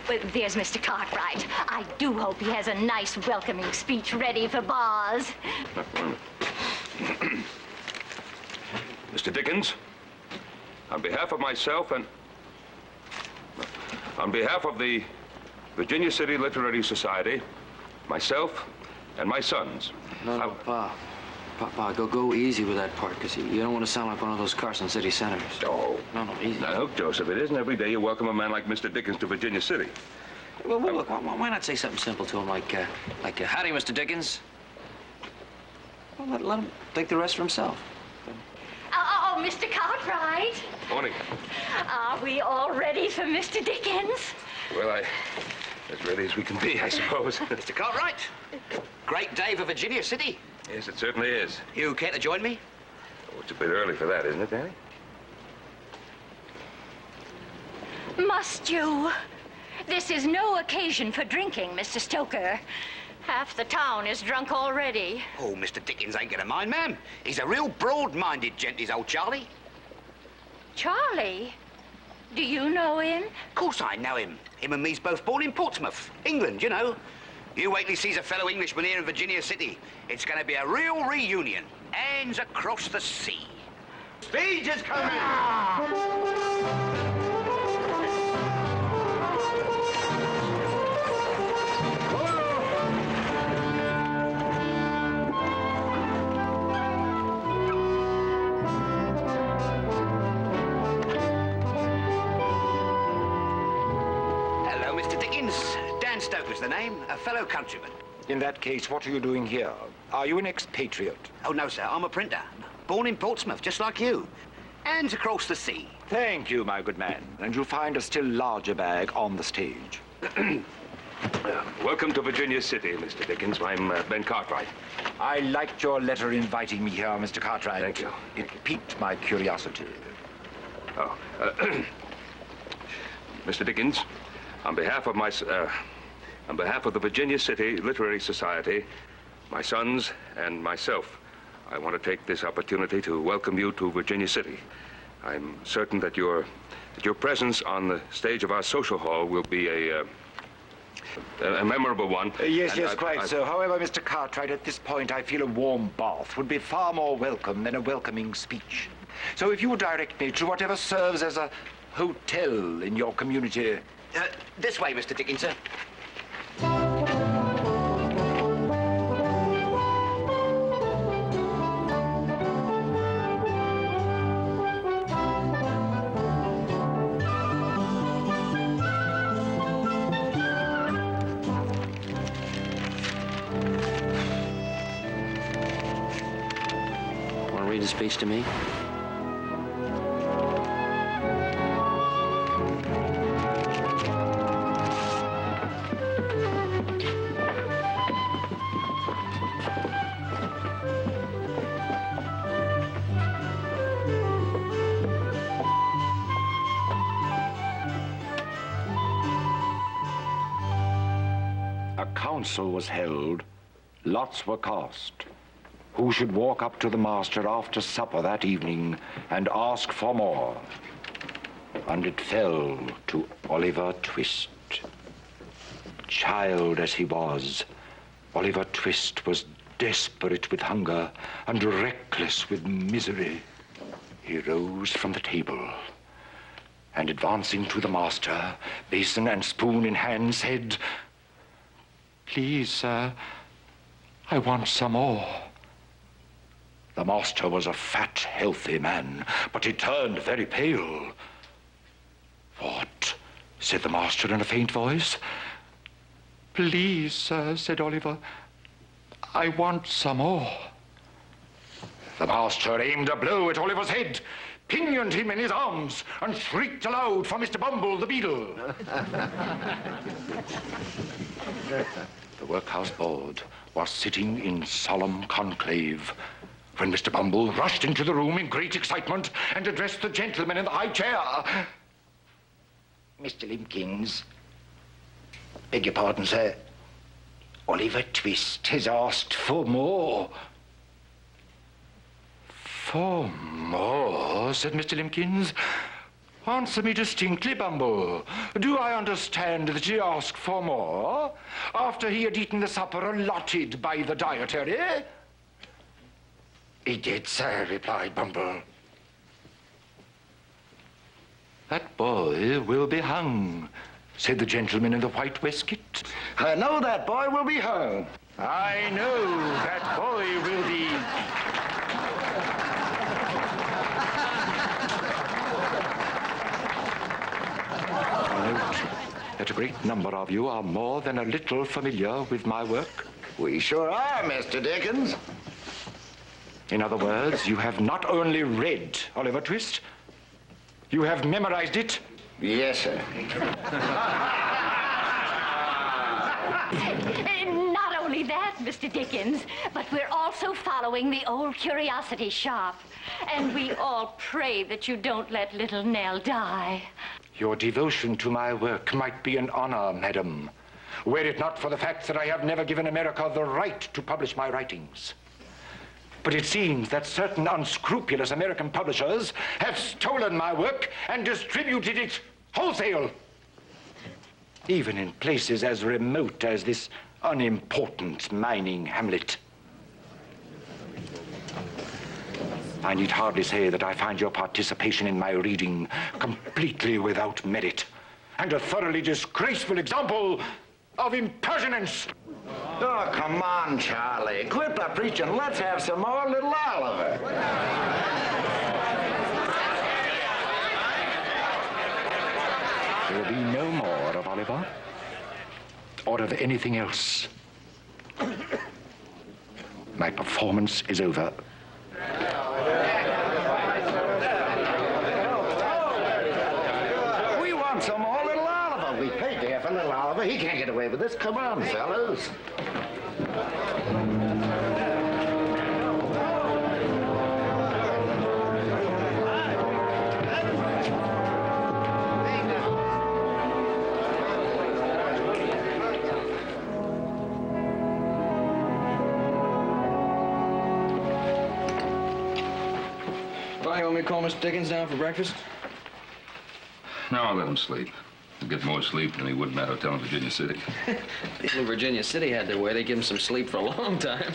there's Mr. Cartwright. I do hope he has a nice welcoming speech ready for Boz. Mr. Dickens, on behalf of myself and on behalf of the Virginia City Literary Society, myself and my sons. No, Pa. Pa, go easy with that part, because you don't want to sound like one of those Carson City senators. Oh. No, easy. Now, look, Joseph, it isn't every day you welcome a man like Mr. Dickens to Virginia City. Well, look, why not say something simple to him, like, howdy, Mr. Dickens? Well, let him think the rest for himself. Oh, Mr. Cartwright. Morning. Are we all ready for Mr. Dickens? Well, as ready as we can be, I suppose. Mr. Cartwright, great day for Virginia City. Yes, it certainly is. You care to join me? Oh, it's a bit early for that, isn't it, Danny? Must you? This is no occasion for drinking, Mr. Stoker. Half the town is drunk already. Oh, Mr. Dickens ain't gonna mind, ma'am. He's a real broad-minded gent, is old Charlie. Charlie? Do you know him? Of course I know him. Him and me's both born in Portsmouth, England, you know. You wait till he sees a fellow Englishman here in Virginia City. It's gonna be a real reunion. Hands across the sea. Speed is coming! Hello, Mr. Dickens. Dan Stoker's the name, a fellow countryman. In that case, what are you doing here? Are you an expatriate? Oh, no, sir. I'm a printer. Born in Portsmouth, just like you. Hands across the sea. Thank you, my good man. And you'll find a still larger bag on the stage. Welcome to Virginia City, Mr. Dickens. I'm Ben Cartwright. I liked your letter inviting me here, Mr. Cartwright. Thank you. It piqued my curiosity. Oh, Mr. Dickens, on behalf of on behalf of the Virginia City Literary Society, my sons and myself, I want to take this opportunity to welcome you to Virginia City. I'm certain that your presence on the stage of our social hall will be a memorable one. Yes, quite so. However, Mr. Cartwright, at this point, I feel a warm bath would be far more welcome than a welcoming speech. So if you would direct me to whatever serves as a hotel in your community. This way, Mr. Dickens, sir. Want to read the speech to me? A council was held. Lots were cast. Who should walk up to the master after supper that evening and ask for more? And it fell to Oliver Twist. Child as he was, Oliver Twist was desperate with hunger and reckless with misery. He rose from the table and, advancing to the master, basin and spoon in hand, said, "Please, sir, I want some more." The master was a fat, healthy man, but he turned very pale. "What?" said the master in a faint voice. "Please, sir," said Oliver, "I want some more." The master aimed a blow at Oliver's head, pinioned him in his arms, and shrieked aloud for Mr. Bumble the Beadle. The workhouse board was sitting in solemn conclave when Mr. Bumble rushed into the room in great excitement and addressed the gentleman in the high chair. "Mr. Limpkins, beg your pardon, sir. Oliver Twist has asked for more." "For more?" said Mr. Limpkins. Answer me distinctly, Bumble. Do I understand that he asked for more after he had eaten the supper allotted by the dietary? He did, sir, replied Bumble. That boy will be hung, said the gentleman in the white waistcoat. I know that boy will be hung. I know that boy will be... that a great number of you are more than a little familiar with my work. We sure are, Mr. Dickens. In other words, you have not only read Oliver Twist, you have memorized it. Yes, sir. Not only that, Mr. Dickens, but we're also following the old curiosity shop. And we all pray that you don't let little Nell die. Your devotion to my work might be an honor, madam, were it not for the fact that I have never given America the right to publish my writings. But it seems that certain unscrupulous American publishers have stolen my work and distributed it wholesale, even in places as remote as this unimportant mining hamlet. I need hardly say that I find your participation in my reading completely without merit and a thoroughly disgraceful example of impertinence. Oh, come on, Charlie. Quit the preaching. Let's have some more little Oliver. There will be no more of Oliver or of anything else. My performance is over. We want some more little Oliver. We paid to have a little Oliver. He can't get away with this. Come on, fellows. You want me to call Mr. Dickens down for breakfast? No, I'll let him sleep. He'll get more sleep than he would in that hotel in Virginia City. People in Virginia City had their way. They give him some sleep for a long time.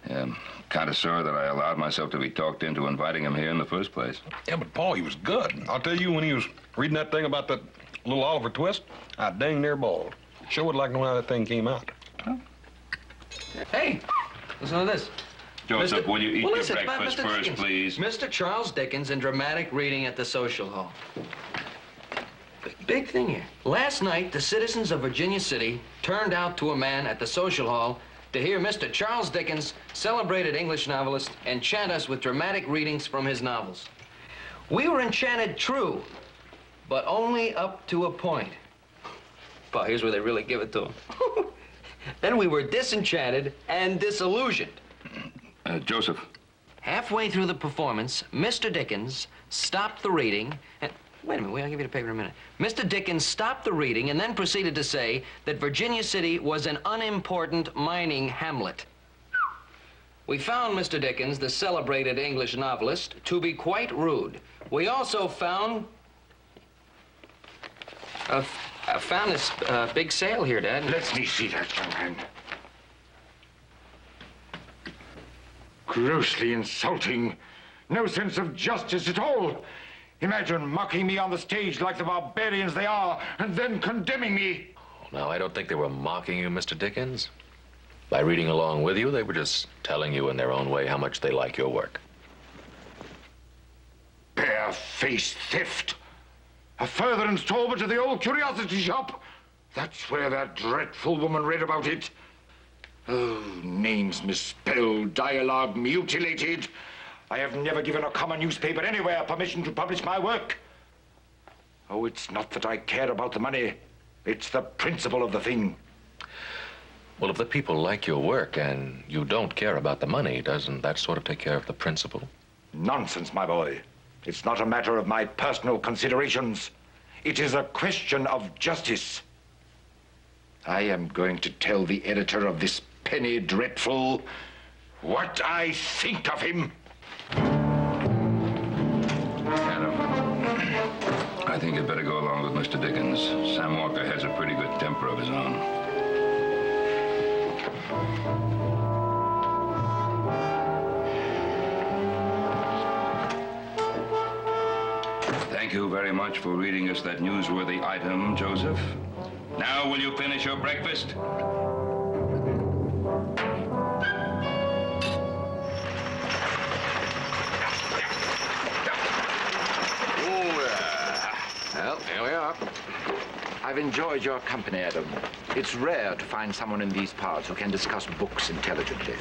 Yeah, I'm kind of sorry that I allowed myself to be talked into inviting him here in the first place. Yeah, but Paul, he was good. I'll tell you, when he was reading that thing about that little Oliver Twist, I dang near bawled. Sure would like to know how that thing came out. Huh? Hey, listen to this. Joseph, will you eat your listen, breakfast Mr. first, Dickens. please? Mr. Charles Dickens in dramatic reading at the social hall. Big thing here. Last night, the citizens of Virginia City turned out to a man at the social hall to hear Mr. Charles Dickens, celebrated English novelist, enchant us with dramatic readings from his novels. We were enchanted, true, but only up to a point. But here's where they really give it to him. Then we were disenchanted and disillusioned. Joseph. Halfway through the performance, Mr. Dickens stopped the reading and... Wait a minute, I'll give you the paper in a minute. Mr. Dickens stopped the reading and then proceeded to say that Virginia City was an unimportant mining hamlet. We found Mr. Dickens, the celebrated English novelist, to be quite rude. We also found... I found this big sale here, Dad. Let me see that, young man. Grossly insulting. No sense of justice at all. Imagine mocking me on the stage like the barbarians they are, and then condemning me. Now, I don't think they were mocking you, Mr. Dickens. By reading along with you, they were just telling you in their own way how much they like your work. Bare-faced theft. A further installment of the old curiosity shop. That's where that dreadful woman read about it. Oh, names misspelled, dialogue mutilated. I have never given a common newspaper anywhere permission to publish my work. Oh, it's not that I care about the money. It's the principle of the thing. Well, if the people like your work and you don't care about the money, doesn't that sort of take care of the principle? Nonsense, my boy. It's not a matter of my personal considerations. It is a question of justice. I am going to tell the editor of this penny dreadful what I think of him. Adam. I think you'd better go along with Mr. Dickens. Sam Walker has a pretty good temper of his own. Thank you very much for reading us that newsworthy item, Joseph. Now, will you finish your breakfast? Well, here we are. I've enjoyed your company, Adam. It's rare to find someone in these parts who can discuss books intelligently.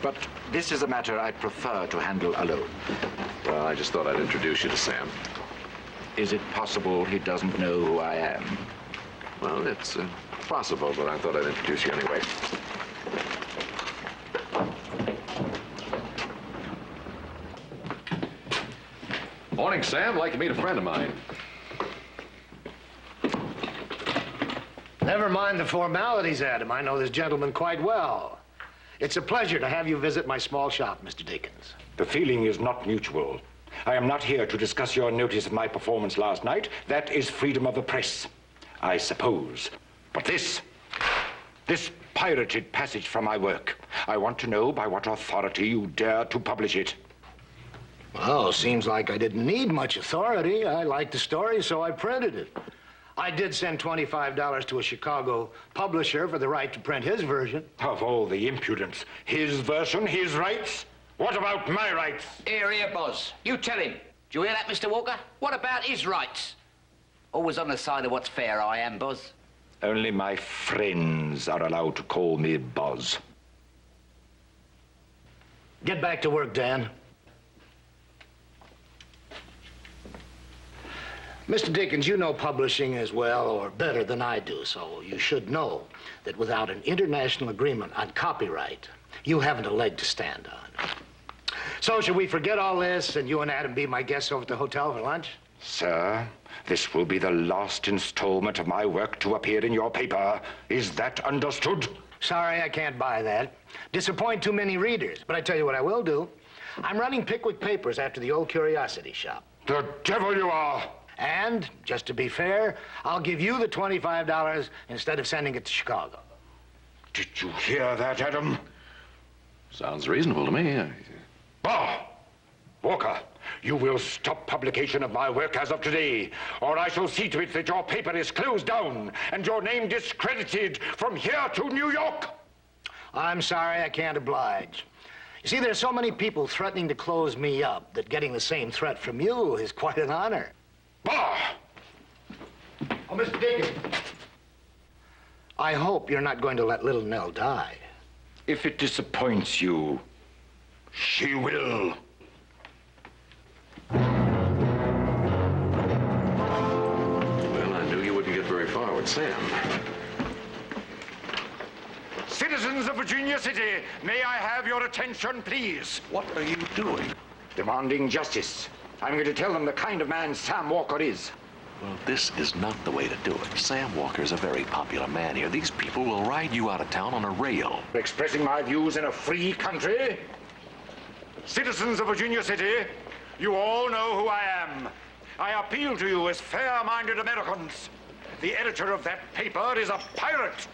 But this is a matter I prefer to handle alone. Well, I just thought I'd introduce you to Sam. Is it possible he doesn't know who I am? Well, it's possible, but I thought I'd introduce you anyway. Morning, Sam. I'd like to meet a friend of mine. Never mind the formalities, Adam. I know this gentleman quite well. It's a pleasure to have you visit my small shop, Mr. Dickens. The feeling is not mutual. I am not here to discuss your notice of my performance last night. That is freedom of the press, I suppose. But this pirated passage from my work, I want to know by what authority you dare to publish it. Well, seems like I didn't need much authority. I liked the story, so I printed it. I did send $25 to a Chicago publisher for the right to print his version. Of all the impudence, his version, his rights? What about my rights? Here, Boz. You tell him. Do you hear that, Mr. Walker? What about his rights? Always on the side of what's fair, I am, Boz. Only my friends are allowed to call me Boz. Get back to work, Dan. Mr. Dickens, you know publishing as well or better than I do, so you should know that without an international agreement on copyright, you haven't a leg to stand on. So should we forget all this and you and Adam be my guests over at the hotel for lunch? Sir, this will be the last installment of my work to appear in your paper. Is that understood? Sorry, I can't buy that. Disappoint too many readers, but I tell you what I will do. I'm running Pickwick papers after the old curiosity shop. The devil you are! And, just to be fair, I'll give you the $25 instead of sending it to Chicago. Did you hear that, Adam? Sounds reasonable to me. Bah! Walker, you will stop publication of my work as of today, or I shall see to it that your paper is closed down and your name discredited from here to New York. I'm sorry, I can't oblige. You see, there's so many people threatening to close me up that getting the same threat from you is quite an honor. Bah! Oh, Mr. Dickens. I hope you're not going to let little Nell die. If it disappoints you, she will. Well, I knew you wouldn't get very far with Sam. Citizens of Virginia City, may I have your attention, please? What are you doing? Demanding justice. I'm going to tell them the kind of man Sam Walker is. Well, this is not the way to do it. Sam Walker's a very popular man here. These people will ride you out of town on a rail. Expressing my views in a free country? Citizens of Virginia City, you all know who I am. I appeal to you as fair-minded Americans. The editor of that paper is a pirate.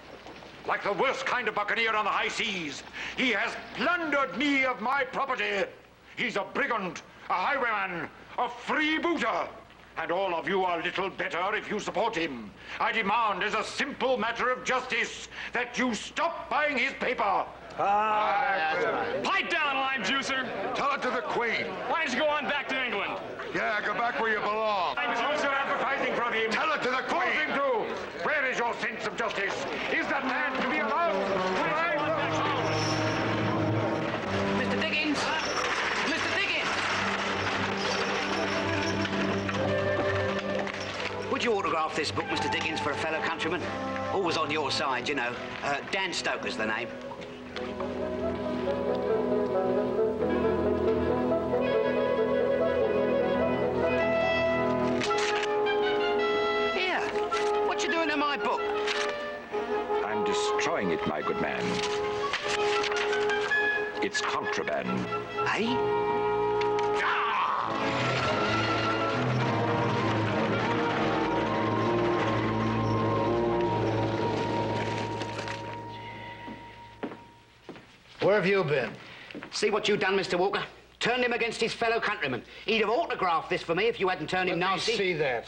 Like the worst kind of buccaneer on the high seas. He has plundered me of my property. He's a brigand, a highwayman, a freebooter. And all of you are little better if you support him. I demand, as a simple matter of justice, that you stop buying his paper. Pipe down, lime juicer. Tell it to the Queen. Why don't you go on back to England? Yeah, go back where you belong. I'm also advertising from him. Tell it to the Force Queen. him to. Where is your sense of justice? Is that man to be allowed? Mr. Dickens! Mr. Dickens! Would you autograph this book, Mr. Dickens, for a fellow countryman? Always on your side, you know. Dan Stoker's the name. Here, what you doing to my book? I'm destroying it, my good man. It's contraband. Eh? Where have you been? See what you've done, Mr. Walker? Turned him against his fellow countrymen. He'd have autographed this for me if you hadn't turned him nasty. Let me see that.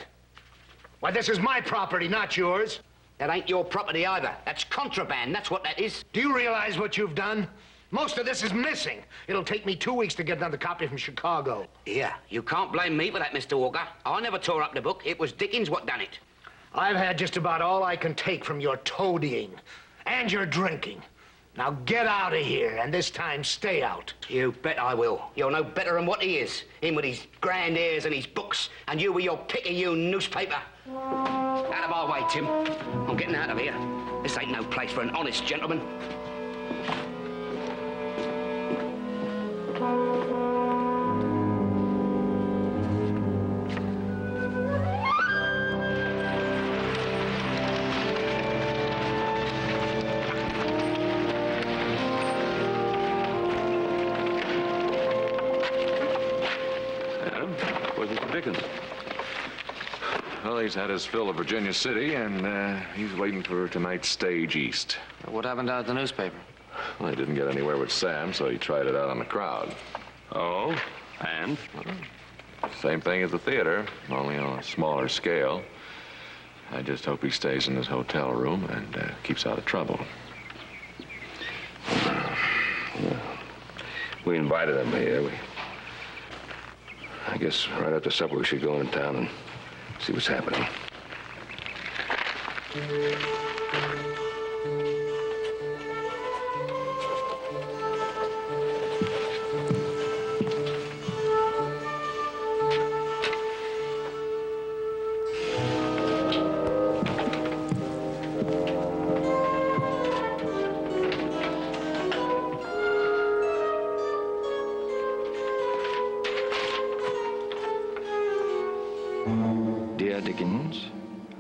Why, this is my property, not yours. That ain't your property either. That's contraband, that's what that is. Do you realize what you've done? Most of this is missing. It'll take me 2 weeks to get another copy from Chicago. Yeah, you can't blame me for that, Mr. Walker. I never tore up the book. It was Dickens what done it. I've had just about all I can take from your toadying and your drinking. Now get out of here, and this time stay out. You bet I will. You're no better than what he is. Him with his grand airs and his books, and you with your picayune newspaper. Out of our way, Tim. I'm getting out of here. This ain't no place for an honest gentleman. Well, he's had his fill of Virginia City, and he's waiting for tonight's stage east. What happened out at the newspaper? Well, he didn't get anywhere with Sam, so he tried it out on the crowd. Oh, and? Same thing as the theater, only on a smaller scale. I just hope he stays in his hotel room and keeps out of trouble. We invited him here. I guess right after supper we should go into town and see what's happening.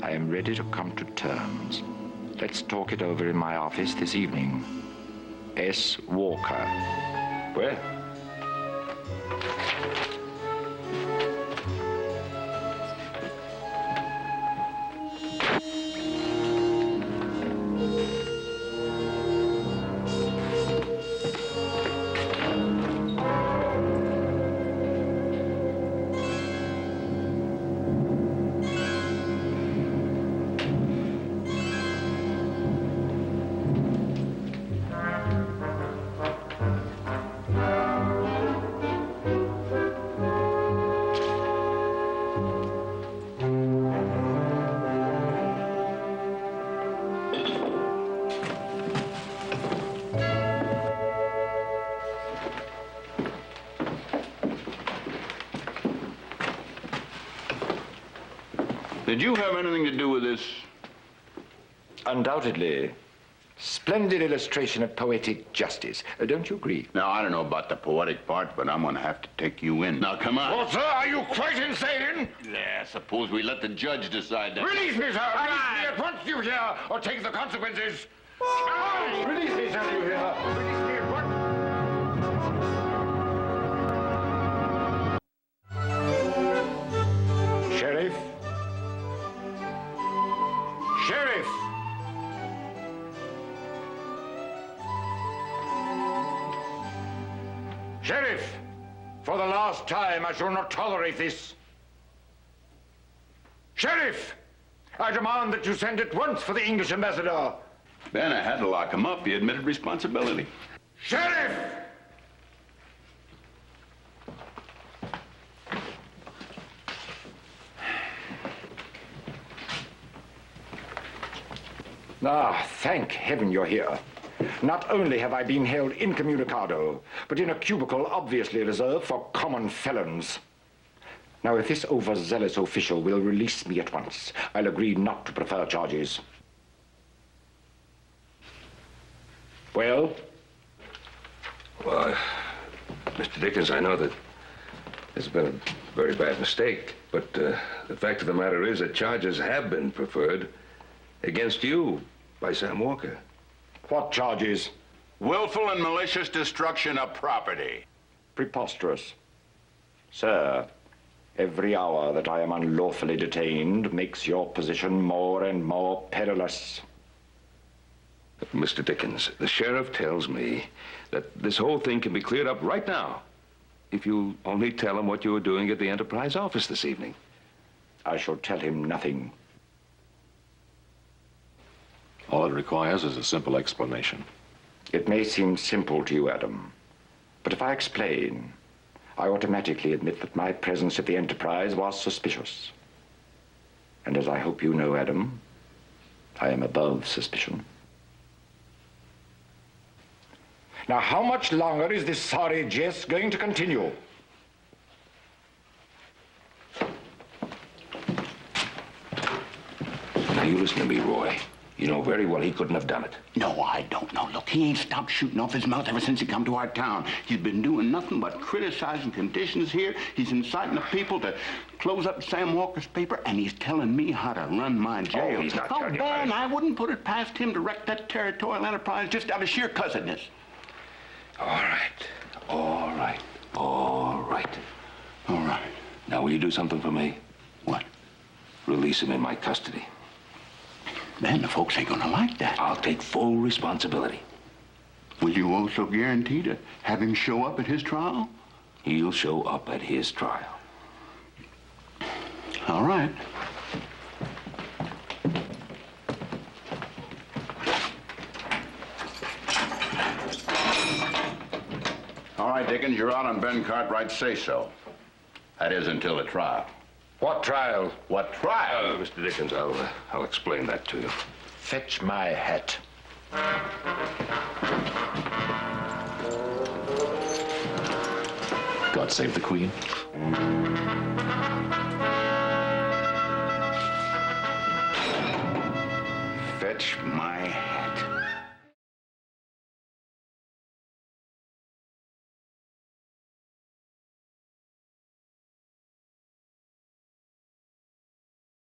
I am ready to come to terms. Let's talk it over in my office this evening. S. Walker. Where? Did you have anything to do with this? Undoubtedly. Splendid illustration of poetic justice. Don't you agree? Now, I don't know about the poetic part, but I'm going to have to take you in. Now, come on. Well, sir, are you quite insane? Yeah, suppose we let the judge decide that. Release me, sir! Release me at once, you hear, or take the consequences! Release me, sir, you hear? Release me at once! Sheriff? Sheriff! Sheriff! For the last time, I shall not tolerate this. Sheriff! I demand that you send at once for the English ambassador. Ben, I had to lock him up. He admitted responsibility. Sheriff! Ah, thank heaven you're here. Not only have I been held incommunicado, but in a cubicle obviously reserved for common felons. Now, if this overzealous official will release me at once, I'll agree not to prefer charges. Well? Well, Mr. Dickens, I know that there's been a very bad mistake, but the fact of the matter is that charges have been preferred against you by Sam Walker. What charges? Willful and malicious destruction of property. Preposterous. Sir, every hour that I am unlawfully detained makes your position more and more perilous. Mr. Dickens, the sheriff tells me that this whole thing can be cleared up right now if you only tell him what you were doing at the Enterprise office this evening. I shall tell him nothing. All it requires is a simple explanation. It may seem simple to you, Adam, but if I explain, I automatically admit that my presence at the Enterprise was suspicious. And as I hope you know, Adam, I am above suspicion. Now, how much longer is this sorry jest going to continue? Now, you listen to me, Roy. You know very well he couldn't have done it. No, I don't know. Look, he ain't stopped shooting off his mouth ever since he come to our town. He's been doing nothing but criticizing conditions here. He's inciting the people to close up Sam Walker's paper, and he's telling me how to run my jail. Oh, he's not telling you Ben, how to... I wouldn't put it past him to wreck that territorial enterprise just out of sheer cussedness. All right. All right. All right. All right. Now, will you do something for me? What? Release him in my custody. Ben, the folks ain't gonna like that. I'll take full responsibility. Will you also guarantee to have him show up at his trial? He'll show up at his trial. All right. All right, Dickens, you're out on Ben Cartwright's say-so. That is until the trial. What trial? What trial? Mr. Dickens, I'll explain that to you. Fetch my hat. God save the Queen.